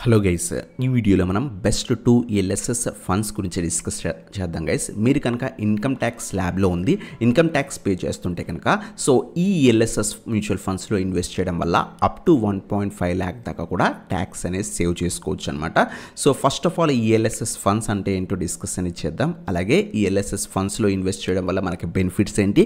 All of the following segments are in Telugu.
హలో గైస్, ఈ వీడియోలో మనం బెస్ట్ 2 ఎల్ఎస్ఎస్ ఫండ్స్ గురించి డిస్కస్ చేద్దాం గైస్. మీరు కనుక ఇన్కమ్ ట్యాక్స్ స్లాబ్లో ఉంది, ఇన్కమ్ ట్యాక్స్ పే చేస్తుంటే కనుక సో ఈ ఎల్ఎస్ఎస్ మ్యూచువల్ ఫండ్స్లో ఇన్వెస్ట్ చేయడం వల్ల అప్ టు 1.5 lakh దాకా కూడా ట్యాక్స్ అనేది సేవ్ చేసుకోవచ్చు అనమాట. సో ఫస్ట్ ఆఫ్ ఆల్ ఈ ఎల్ఎస్ఎస్ ఫండ్స్ అంటే ఏంటో డిస్కస్ అనేది చేద్దాం. అలాగే ఈ ఎల్ఎస్ఎస్ ఫండ్స్లో ఇన్వెస్ట్ చేయడం వల్ల మనకి బెనిఫిట్స్ ఏంటి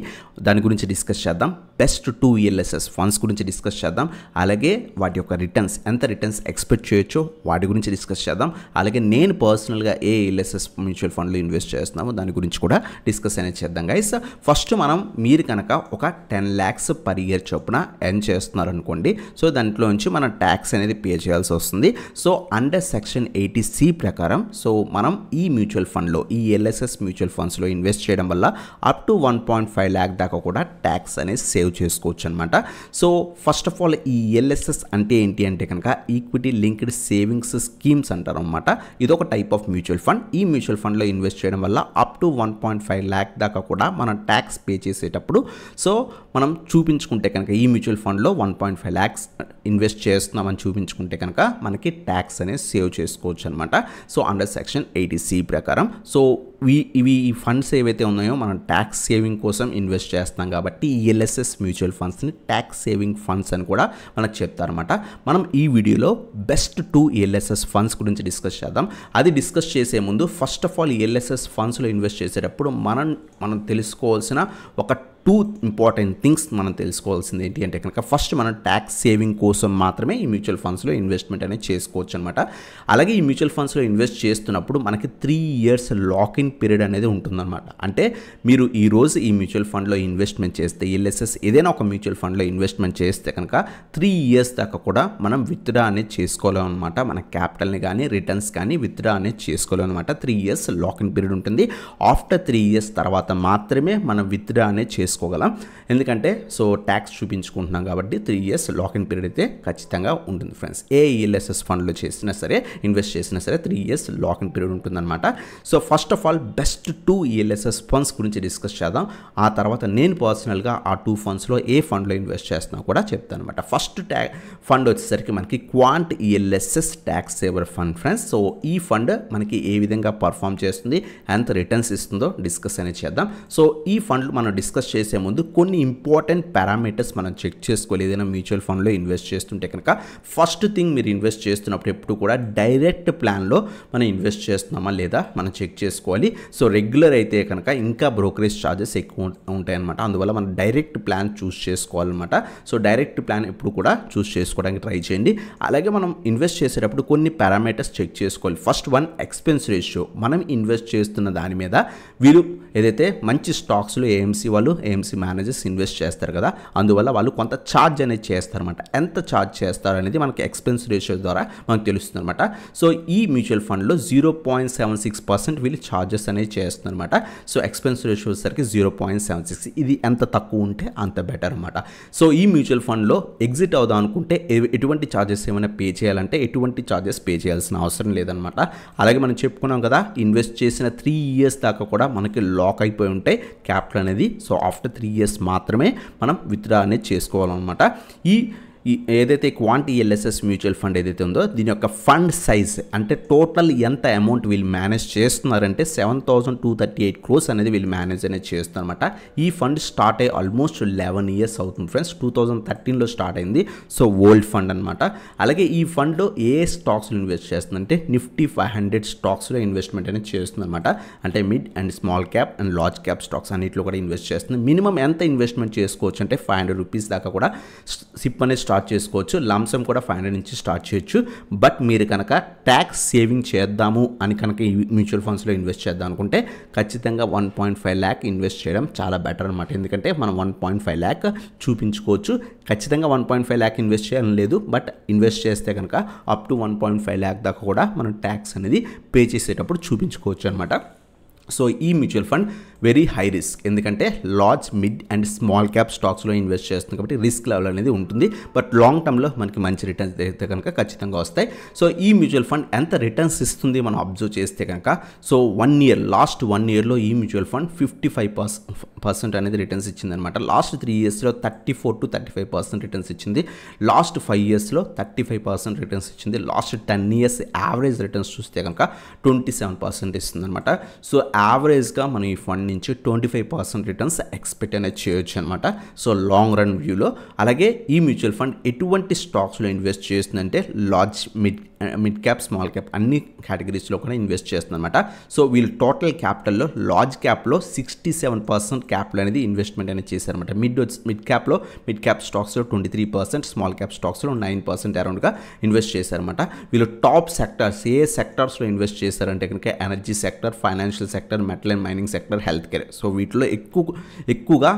దాని గురించి డిస్కస్ చేద్దాం. బెస్ట్ 2 ఎల్ఎస్ఎస్ ఫండ్స్ గురించి డిస్కస్ చేద్దాం. అలాగే వాటి యొక్క రిటర్న్స్, ఎంత రిటర్న్స్ ఎక్స్పెక్ట్ చేయొచ్చు వాటి గురించి డిస్కస్ చేద్దాం. అలాగే నేను పర్సనల్గా ఏ ఎల్ఎస్ఎస్ మ్యూచువల్ ఫండ్లో ఇన్వెస్ట్ చేస్తున్నామో దాని గురించి కూడా డిస్కస్ అనేది చేద్దాం గైస్. ఫస్ట్ మీరు కనుక ఒక 10 lakhs పర్ ఇయర్ చొప్పున ఎర్న్ చేస్తున్నారు అనుకోండి, సో దాంట్లో నుంచి మనం ట్యాక్స్ అనేది పే చేయాల్సి వస్తుంది. సో అండర్ సెక్షన్ 80C ప్రకారం సో మనం ఈ మ్యూచువల్ ఫండ్లో, ఈ ఎల్ఎస్ఎస్ మ్యూచువల్ ఫండ్స్లో ఇన్వెస్ట్ చేయడం వల్ల అప్ టు 1.5 lakh దాకా కూడా ట్యాక్స్ అనేది సేవ్ చేసుకోవచ్చు అనమాట. సో ఫస్ట్ ఆఫ్ ఆల్ ఈ ఎల్ఎస్ఎస్ అంటే ఏంటి అంటే కనుక ఈక్విటీ లింక్డ్ సేవింగ్స్ స్కీమ్స్ అంటారు అనమాట. ఇది ఒక టైప్ ఆఫ్ మ్యూచువల్ ఫండ్. ఈ మ్యూచువల్ ఫండ్లో ఇన్వెస్ట్ చేయడం వల్ల అప్ టు 1.5 lakh దాకా కూడా మనం ట్యాక్స్ పే చేసేటప్పుడు సో మనం చూపించుకుంటే కనుక ఈ మ్యూచువల్ ఫండ్లో 1.5 lakhs ఇన్వెస్ట్ చేస్తున్నామని చూపించుకుంటే కనుక మనకి ట్యాక్స్ అనేది సేవ్ చేసుకోవచ్చు అనమాట. సో అండర్ సెక్షన్ 80C ప్రకారం సో ఇవి ఈ ఫండ్స్ ఏవైతే ఉన్నాయో మనం ట్యాక్స్ సేవింగ్ కోసం ఇన్వెస్ట్ చేస్తున్నాం కాబట్టి ఈ ఎల్ఎస్ఎస్ మ్యూచువల్ ఫండ్స్ని ట్యాక్స్ సేవింగ్ ఫండ్స్ అని కూడా మనకు చెప్తారన్నమాట. మనం ఈ వీడియోలో బెస్ట్ 2 ఎల్ఎస్ఎస్ ఫండ్స్ గురించి డిస్కస్ చేద్దాం. అది డిస్కస్ చేసే ముందు ఫస్ట్ ఆఫ్ ఆల్ ఈ ఎల్ఎస్ఎస్ ఫండ్స్లో ఇన్వెస్ట్ చేసేటప్పుడు మనం తెలుసుకోవాల్సిన ఒక 2 ఇంపార్టెంట్ థింగ్స్ మనం తెలుసుకోవాల్సింది ఏంటి అంటే కనుక ఫస్ట్ మనం ట్యాక్స్ సేవింగ్ కోసం మాత్రమే ఈ మ్యూచువల్ ఫండ్స్లో ఇన్వెస్ట్మెంట్ అనేది చేసుకోవచ్చు అనమాట. అలాగే ఈ మ్యూచువల్ ఫండ్స్లో ఇన్వెస్ట్ చేస్తున్నప్పుడు మనకి 3 years లాక్-ఇన్ పీరియడ్ అనేది ఉంటుందన్నమాట. అంటే మీరు ఈరోజు ఈ మ్యూచువల్ ఫండ్లో ఇన్వెస్ట్మెంట్ చేస్తే, ఎల్ఎస్ఎస్ ఏదైనా ఒక మ్యూచువల్ ఫండ్లో ఇన్వెస్ట్మెంట్ చేస్తే కనుక 3 years దాకా కూడా మనం విత్డ్రా అనేది చేసుకోలేమన్నమాట. మన క్యాపిటల్ని కానీ రిటర్న్స్ కానీ విత్డ్రా అనేది చేసుకోలేమన్నమాట. 3 years లాక్-ఇన్ పీరియడ్ ఉంటుంది. ఆఫ్టర్ 3 years తర్వాత మాత్రమే మనం విత్డ్రా అనేది చేసుకోగలం. ఎందుకంటే సో ట్యాక్స్ చూపించుకుంటున్నాం కాబట్టి 3 years లాక్-ఇన్ పీరియడ్ అయితే ఖచ్చితంగా ఉంటుంది ఫ్రెండ్స్. ఏ ఎల్ఎస్ఎస్ ఫండ్లో చేసినా సరే, ఇన్వెస్ట్ చేసినా సరే 3 years లాక్-ఇన్ పీరియడ్ ఉంటుందన్నమాట. So first of all best 2 ELSS funds గురించి డిస్కస్ చేద్దాం. ఆ తర్వాత నేను పర్సనల్గా ఆ 2 ఫండ్స్లో ఏ ఫండ్లో ఇన్వెస్ట్ చేస్తున్నా కూడా చెప్తాను అనమాట. ఫస్ట్ ఫండ్ వచ్చేసరికి మనకి quant LSS tax saver fund friends. So ఈ ఫండ్ మనకి ఏ విధంగా పర్ఫామ్ చేస్తుంది, ఎంత రిటర్న్స్ ఇస్తుందో డిస్కస్ అనేది చేద్దాం. సో ఈ ఫండ్ మనం డిస్కస్ చేసే ముందు కొన్ని ఇంపార్టెంట్ పారామీటర్స్ మనం చెక్ చేసుకోవాలి. ఏదైనా మ్యూచువల్ ఫండ్లో ఇన్వెస్ట్ చేస్తుంటే కనుక ఫస్ట్ థింగ్ మీరు ఇన్వెస్ట్ చేస్తున్నప్పుడు ఎప్పుడు కూడా డైరెక్ట్ ప్లాన్లో మనం ఇన్వెస్ట్ చేస్తున్నామా లేదా మనం చెక్ చేసుకోవాలి. సో రెగ్యులర్ అయితే కనుక ఇంకా బ్రోకరేజ్ ఛార్జెస్ ఎక్కువ ఉంటాయన్నమాట. అందువల్ల మనం డైరెక్ట్ ప్లాన్ చూస్ చేసుకోవాలన్నమాట. సో డైరెక్ట్ ప్లాన్ ఎప్పుడు కూడా చూస్ చేసుకోవడానికి ట్రై చేయండి. అలాగే మనం ఇన్వెస్ట్ చేసేటప్పుడు కొన్ని పారామీటర్స్ చెక్ చేసుకోవాలి. First one, expense ratio. మనం ఇన్వెస్ట్ చేస్తున్న దాని మీద వీళ్ళు ఏదైతే మంచి స్టాక్స్లో ఏఎంసీ వాళ్ళు, ఏఎంసీ మేనేజర్స్ ఇన్వెస్ట్ చేస్తారు కదా, అందువల్ల వాళ్ళు కొంత ఛార్జ్ అనేది చేస్తారన్నమాట. ఎంత ఛార్జ్ చేస్తారు అనేది మనకి ఎక్స్పెన్స్ రేషియో ద్వారా మనకు తెలుస్తుంది అనమాట. సో ఈ మ్యూచువల్ ఫండ్లో 0.76% వీళ్ళు ఛార్జెస్ అనేది చేస్తున్నారన్నమాట. సో ఎక్స్పెన్స్ రేషియో సరికి 0.76. ఇది ఎంత తక్కువ ఉంటే అంత బెటర్ అనమాట. సో ఈ మ్యూచువల్ ఫండ్లో ఎగ్జిట్ అవుదాం అనుకుంటే ఎటువంటి ఛార్జెస్ ఏమైనా పే చేయాలంటే ఎటువంటి ఛార్జెస్ పే చేయాల్సిన అవసరం లేదనమాట. అలాగే మనం చెప్పుకున్నాం కదా, ఇన్వెస్ట్ చేసిన 3 years దాకా కూడా మనకి లాక్ అయిపోయి ఉంటాయి క్యాపిటల్ అనేది. సో ఆఫ్టర్ 3 years మాత్రమే మనం విత్డ్రా అనేది చేసుకోవాలన్నమాట. ఏదైతే క్వాంట్ ఎల్ఎస్ఎస్ మ్యూచువల్ ఫండ్ ఏదైతే ఉందో దీని యొక్క ఫండ్ సైజ్ అంటే టోటల్ ఎంత అమౌంట్ వీళ్ళు మేనేజ్ చేస్తున్నారంటే 7,238 crores అనేది వీళ్ళు మేనేజ్ అనేది చేస్తున్నారన్నమాట. ఈ ఫండ్ స్టార్ట్ అయ్యి ఆల్మోస్ట్ 11 years అవుతుంది ఫ్రెండ్స్. 2013లో స్టార్ట్ అయింది. సో ఓల్డ్ ఫండ్ అనమాట. అలాగే ఈ ఫండ్లో ఏ స్టాక్స్లో ఇన్వెస్ట్ చేస్తుందంటే నిఫ్టీ 500 స్టాక్స్లో ఇన్వెస్ట్మెంట్ అనేది చేస్తుంది అనమాట. అంటే mid and small cap and large cap stocks అన్నింటిలో కూడా ఇన్వెస్ట్ చేస్తుంది. మినిమం ఎంత ఇన్వెస్ట్మెంట్ చేసుకోవచ్చు అంటే 500 rupees దాకా కూడా సిప్ అనేది స్టార్ట్ చేసుకోవచ్చు. లంసమ్ కూడా 500 నుంచి స్టార్ట్ చేయొచ్చు. బట్ మీరు కనుక ట్యాక్స్ సేవింగ్ చేద్దాము అని కనుక ఈ మ్యూచువల్ ఫండ్స్లో ఇన్వెస్ట్ చేద్దాం అనుకుంటే ఖచ్చితంగా 1.5 lakh ఇన్వెస్ట్ చేయడం చాలా బెటర్ అనమాట. ఎందుకంటే మనం 1.5 lakh చూపించుకోవచ్చు. ఖచ్చితంగా 1.5 lakh ఇన్వెస్ట్ చేయాలని లేదు, బట్ ఇన్వెస్ట్ చేస్తే కనుక అప్ టు 1.5 lakh దాకా కూడా మనం ట్యాక్స్ అనేది పే చేసేటప్పుడు చూపించుకోవచ్చు అనమాట. సో ఈ mutual fund very high risk, ఎందుకంటే large mid and small cap స్టాక్స్లో ఇన్వెస్ట్ చేస్తుంది కాబట్టి రిస్క్ లెవెల్ అనేది ఉంటుంది. బట్ లాంగ్ టర్మ్లో మనకి మంచి రిటర్న్స్ అయితే కనుక ఖచ్చితంగా వస్తాయి. సో ఈ మ్యూచువల్ ఫండ్ ఎంత రిటర్న్స్ ఇస్తుంది మనం అబ్జర్వ్ చేస్తే కనుక, సో లాస్ట్ 1 yearలో ఈ మ్యూచువల్ ఫండ్ 55% అనేది రిటర్న్స్ ఇచ్చిందనమాట. లాస్ట్ 3 yearsలో 34 to 35% రిటర్న్స్ ఇచ్చింది. లాస్ట్ 5 yearsలో 35% రిటర్న్స్ ఇచ్చింది. లాస్ట్ 10 years యావరేజ్ రిటర్న్స్ చూస్తే కనుక 27% ఇస్తుంది అనమాట. సో యావరేజ్గా మనం ఈ ఫండ్ నుంచి 25% రిటర్న్స్ ఎక్స్పెక్ట్ అనేది చేయొచ్చు అనమాట. సో లాంగ్ రన్ వ్యూలో. అలాగే ఈ మ్యూచువల్ ఫండ్ ఎటువంటి స్టాక్స్లో ఇన్వెస్ట్ చేస్తుందంటే large mid cap small cap అన్ని కేటగిరీస్లో కూడా ఇన్వెస్ట్ చేస్తుంది అనమాట. సో వీళ్ళు టోటల్ క్యాపిటల్లో లార్జ్ క్యాప్లో 67% క్యాపిటల్ అనేది ఇన్వెస్ట్మెంట్ అనేది చేశారనమాట. మిడ్ క్యాప్ స్టాక్స్లో 23%, స్మాల్ క్యాప్ స్టాక్స్లో 9% అరౌండ్గా ఇన్వెస్ట్ చేశారనమాట. వీళ్ళు టాప్ సెక్టర్స్ ఏ సెక్టర్స్లో ఇన్వెస్ట్ చేశారంటే కనుక energy sector, financial sector, metal and mining sector, health care. So వీటిలో ఎక్కువగా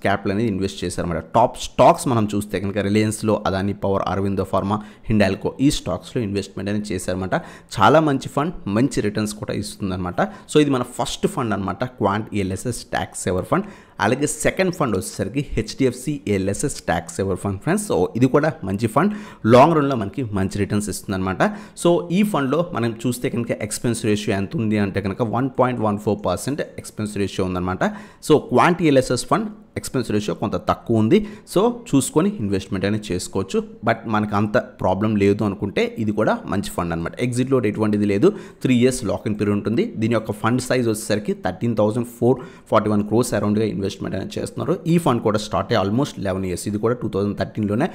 క్యాపిటల్ అనేది ఇన్వెస్ట్ చేశారన్నమాట. టాప్ స్టాక్స్ మనం చూస్తే కనుక రిలయన్స్లో అదాని పవర్, అరవిందో ఫార్మా, హిండాల్కో ఈ స్టాక్స్లో ఇన్వెస్ట్మెంట్ అనేది చేశారన్నమాట. చాలా మంచి ఫండ్, మంచి రిటర్న్స్ కూడా ఇస్తుందన్నమాట. సో ఇది మన ఫస్ట్ ఫండ్ అనమాట, quant ELSS tax saver fund. అలాగే సెకండ్ ఫండ్ వచ్చేసరికి HDFC ELSS tax saver fund friends. So ఇది కూడా మంచి ఫండ్, లాంగ్ రన్లో మనకి మంచి రిటర్న్స్ ఇస్తుందన్నమాట. సో ఈ ఫండ్లో మనం చూస్తే కనుక ఎక్స్పెన్స్ రేషియో ఎంత ఉంది అంటే కనుక 1.14% ఎక్స్పెన్స్ రేషియో ఉందన్నమాట. So Quant ELSS fund expense ratio కొంత తక్కువ ఉంది. సో చూసుకొని ఇన్వెస్ట్మెంట్ అనేది చేసుకోవచ్చు. బట్ మనకు అంత ప్రాబ్లం లేదు అనుకుంటే ఇది కూడా మంచి ఫండ్ అనమాట. ఎగ్జిట్ లోడ్ ఎటువంటిది లేదు, 3 years లాక్ ఇన్ పీరియడ్ ఉంటుంది. దీని యొక్క ఫండ్ సైజ్ వచ్చేసరికి 13,441 crores అరౌండ్గా ఇన్వెస్ట్మెంట్ అనేది చేస్తున్నారు. ఈ ఫండ్ కూడా స్టార్ట్ అయ్యి ఆల్మోస్ట్ 11 years, ఇది కూడా 2013లోనే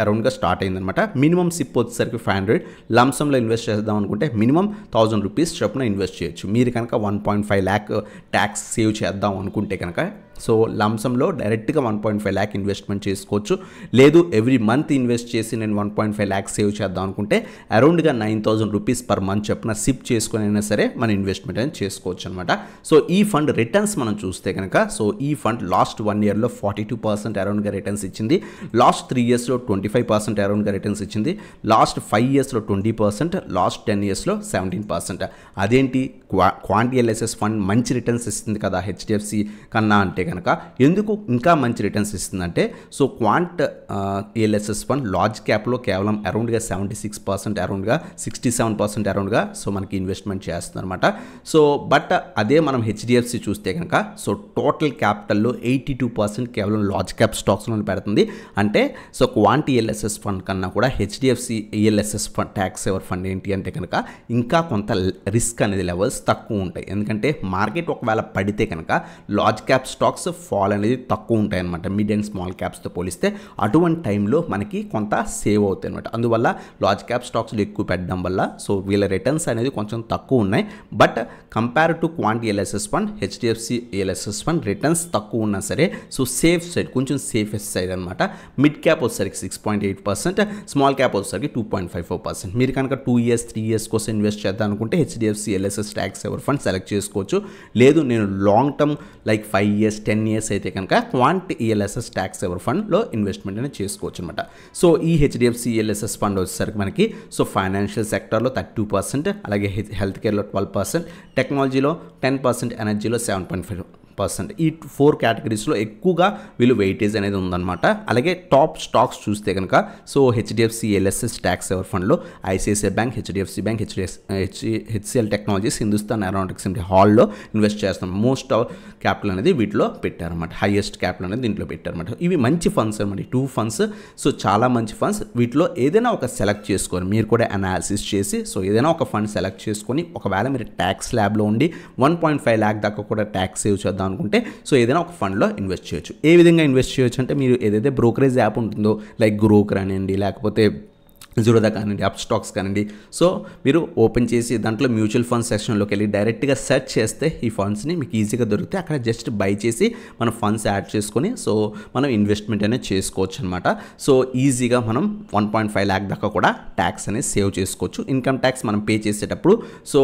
అరౌండ్గా స్టార్ట్ అయిందనమాట. మినిమం సిప్ వచ్చేసరికి 500, లంసంలో ఇన్వెస్ట్ చేద్దాం అనుకుంటే మినిమం 1000 rupees చొప్పున ఇన్వెస్ట్ చేయొచ్చు. మీరు కనుక 1.5 lakh ట్యాక్స్ సేవ్ చేద్దాం అనుకుంటే కనుక సో లంసంలో డైరెక్ట్గా 1.5 lakh ఇన్వెస్ట్మెంట్ చేసుకోవచ్చు. లేదు ఎవ్రీ మంత్ ఇన్వెస్ట్ చేసి నేను 1.5 lakh సేవ్ చేద్దాం అనుకుంటే అరౌండ్గా 9,000 rupees పర్ మంత్ చొప్పున సిప్ చేసుకుని అయినా సరే మన ఇన్వెస్ట్మెంట్ అనేది చేసుకోవచ్చు అనమాట. సో ఈ ఫండ్ రిటర్న్స్ మనం చూస్తే కనుక, సో ఈ ఫండ్ లాస్ట్ 1 yearలో 42% అరౌండ్గా రిటర్న్స్ ఇచ్చింది. లాస్ట్ 3 yearsలో 25% అరౌండ్గా రిటర్న్స్ ఇచ్చింది. లాస్ట్ 5 yearsలో 20%, లాస్ట్ 10 yearsలో 17%. అదేంటి క్వాంట్ ELSS ఫండ్ మంచి రిటర్న్స్ ఇస్తుంది కదా HDFC కన్నా అంటే కనుక, ఎందుకు ఇంకా మంచి రిటర్న్స్ ఇస్తుందంటే, so Quant ELSS fund large క్యాప్లో కేవలం అరౌండ్గా 76% అరౌండ్గా 67% అరౌండ్గా సో మనకి ఇన్వెస్ట్మెంట్ చేస్తుంది అనమాట. సో బట్ అదే మనం HDFC చూస్తే కనుక, సో టోటల్ క్యాపిటల్లో 82% కేవలం లార్జ్ క్యాప్ స్టాక్స్లో పెడుతుంది. అంటే సో క్వాంట్ ELSS ఫండ్ కన్నా కూడా HDFC ELSS fund tax saver fund ఏంటి అంటే కనుక ఇంకా కొంత రిస్క్ అనేది లెవెల్స్ తక్కువ ఉంటాయి. ఎందుకంటే మార్కెట్ ఒకవేళ పడితే కనుక లార్జ్ క్యాప్ స్టాక్స్ ఫాల్ అనేది తక్కువ ఉంటాయి అనమాట, మిడ్ అండ్ స్మాల్ క్యాప్స్తో పోలిస్తే. అటువంటి టైంలో మనకి కొంత సేవ్ అవుతాయి అనమాట. అందువల్ల లార్జ్ క్యాప్ స్టాక్స్లో ఎక్కువ పెట్టడం వల్ల సో వీళ్ళ రిటర్న్స్ అనేది కొంచెం తక్కువ ఉన్నాయి. But compare to quant ELSS fund, HDFC ELSS fund returns తక్కువ ఉన్నా సరే సో సేఫ్ సైడ్, కొంచెం సేఫెస్ట్ సైడ్ అనమాట. మిడ్ క్యాప్ వచ్చేసరికి 6.8%, స్మాల్ క్యాప్ వచ్చేసరికి 2.54%. మీరు కనుక 2 years 3 years కోసం ఇన్వెస్ట్ చేద్దాం అనుకుంటే HDFC ELSS tax saver fund select చేసుకోవచ్చు. లేదు నేను long term like 5 years 10 years అయితే కనుక క్వాంట్ ELSS ట్యాక్స్ సేవర్ ఫండ్లో ఇన్వెస్ట్మెంట్ అనేది చేసుకోవచ్చు అనమాట. సో ఈ HDFC ELSS ఫండ్ వచ్చేసరికి మనకి సో ఫైనాన్షియల్ సెక్టర్లో 32%, అలాగే హెల్త్ కేర్లో 12%, టెక్నాలజీలో 10%, ఎనర్జీలో 7.5%. ఈ 4 కేటగిరీస్లో ఎక్కువగా వీళ్ళు వెయిటేజ్ అనేది ఉందన్నమాట. అలాగే టాప్ స్టాక్స్ చూస్తే కనుక so HDFC ELSS tax saver ఫండ్లో ICICI bank, HDFC bank, HCL technologies, Hindustan aeronautics హాల్లో ఇన్వెస్ట్ చేస్తాం. మోస్ట్ క్యాపిటల్ అనేది వీటిలో పెట్టారన్నమాట, హైయెస్ట్ క్యాపిటల్ అనేది దీంట్లో పెట్టారన్నమాట. ఇవి మంచి ఫండ్స్ అనమాట, 2 funds. సో చాలా మంచి ఫండ్స్. వీటిలో ఏదైనా ఒక సెలెక్ట్ చేసుకొని మీరు కూడా అనాలిసిస్ చేసి సో ఏదైనా ఒక ఫండ్ సెలెక్ట్ చేసుకొని ఒకవేళ మీరు ట్యాక్స్ ల్యాబ్లో ఉండి 1.5 lakh దాకా కూడా ట్యాక్స్ సేవ్ చేద్దాం అనుకుంటే సో ఏదైనా ఒక ఫండ్లో ఇన్వెస్ట్ చేయొచ్చు. ఏ విధంగా ఇన్వెస్ట్ చేయొచ్చు అంటే, మీరు ఏదైతే బ్రోకరేజ్ యాప్ ఉంటుందో లైక్ గ్రోకర్ అనండి, లేకపోతే జీరోదా కానివ్వండి, అప్ స్టాక్స్ కానివ్వండి, సో మీరు ఓపెన్ చేసి దాంట్లో మ్యూచువల్ ఫండ్ సెక్షన్లోకి వెళ్ళి డైరెక్ట్గా సెర్చ్ చేస్తే ఈ ఫండ్స్ని మీకు ఈజీగా దొరికితే అక్కడ జస్ట్ బై చేసి మనం ఫండ్స్ యాడ్ చేసుకొని సో మనం ఇన్వెస్ట్మెంట్ అనేది చేసుకోవచ్చు అనమాట. సో ఈజీగా మనం 1.5 lakh దాకా కూడా ట్యాక్స్ అనేది సేవ్ చేసుకోవచ్చు. ఇన్కమ్ ట్యాక్స్ మనం పే చేసేటప్పుడు సో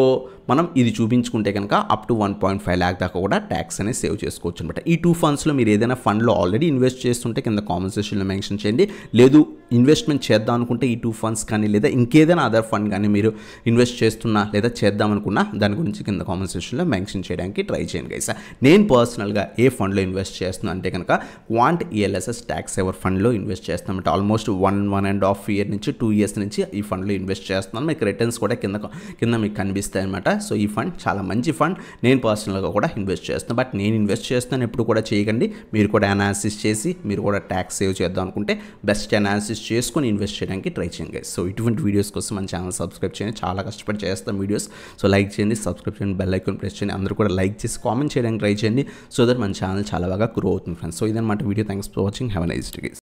మనం ఇది చూపించుకుంటే కనుక అప్ టు 1.5 lakh దాకా కూడా ట్యాక్స్ అనేది సేవ్ చేసుకోవచ్చు అనమాట. ఈ 2 fundsలో మీరు ఏదైనా ఫండ్లో ఆల్రెడీ ఇన్వెస్ట్ చేస్తుంటే కింద కామెంట్ సెక్షన్లో మెన్షన్ చేయండి. లేదు ఇన్వెస్ట్మెంట్ చేద్దాం అనుకుంటే ఈ 2 ఫండ్స్ కానీ లేదా ఇంకేదైనా అదర్ ఫండ్ కానీ మీరు ఇన్వెస్ట్ చేస్తున్నా లేదా చేద్దామనుకున్నా దాని గురించి కింద కామెంట్ సెక్షన్లో మెన్షన్ చేయడానికి ట్రై చేయండి గైస్. నేను పర్సనల్గా ఏ ఫండ్లో ఇన్వెస్ట్ చేస్తున్నాను అంటే కనుక క్వాంట్ ఈఎల్ఎస్ఎస్ ట్యాక్స్ సేవర్ ఫండ్లో ఇన్వెస్ట్ చేస్తున్నాను. అంటే ఆల్మోస్ట్ 1.5 ఇయర్ నుంచి 2 ఇయర్స్ నుంచి ఈ ఫండ్లో ఇన్వెస్ట్ చేస్తున్నాను. మీకు రిటర్న్స్ కూడా కింద మీకు కనిపిస్తాయి అనమాట. సో ఈ ఫండ్ చాలా మంచి ఫండ్, నేను పర్సనల్గా కూడా ఇన్వెస్ట్ చేస్తాను. బట్ నేను ఇన్వెస్ట్ చేస్తాను ఎప్పుడు కూడా చేయకండి, మీరు కూడా అనాలిసిస్ చేసి మీరు కూడా ట్యాక్స్ సేవ్ చేద్దాం అనుకుంటే బెస్ట్ అనాలిసిస్ చేసుకొని ఇన్వెస్ట్ చేయడానికి ట్రై చేయండి గైస్. సో ఇటువంటి వీడియోస్ కోసం మన ఛానల్ సబ్స్క్రైబ్ చేయండి, చాలా కష్టపడి చేస్తాం వీడియోస్. సో లైక్ చేయండి, సబ్స్క్రైబ్ చేయండి, బెల్ ఐకాన్ ప్రెస్ చేయండి, అందరూ కూడా లైక్ చేసి కామెంట్ చేయడానికి ట్రై చేయండి. సో దట్ మన ఛానల్ చాలా బాగా గ్రో అవుతుంది ఫ్రెండ్స్. సో ఇదన్నమాట video. Thanks for watching. Have a nice day guys.